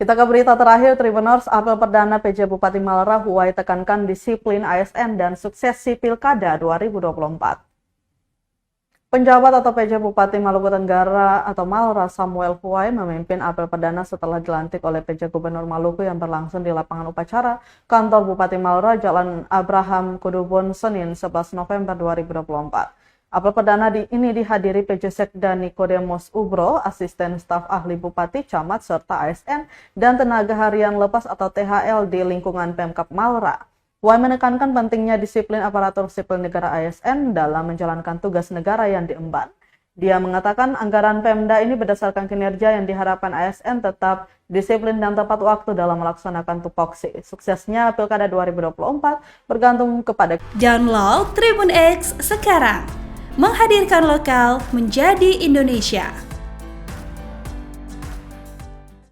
Kita ke berita terakhir, Tribuners. Apel perdana PJ Bupati Malra, Huwai tekankan disiplin ASN dan suksesi Pilkada 2024. Penjabat atau PJ Bupati Maluku Tenggara atau Malra, Samuel Huwai, memimpin apel perdana setelah dilantik oleh PJ Gubernur Maluku yang berlangsung di lapangan upacara kantor Bupati Malra, Jalan Abraham Kudubun, Senin 11 November 2024. Apel perdana ini dihadiri PJ Sekda Nikodemus Ubro, asisten staf ahli Bupati, Camat, serta ASN dan tenaga harian lepas atau THL di lingkungan Pemkab Malra. Huwai menekankan pentingnya disiplin aparatur sipil negara ASN dalam menjalankan tugas negara yang diemban. Dia mengatakan anggaran Pemda ini berdasarkan kinerja yang diharapkan ASN tetap disiplin dan tepat waktu dalam melaksanakan tupoksi. Suksesnya Pilkada 2024 bergantung kepada Download Tribun X sekarang, menghadirkan lokal menjadi Indonesia.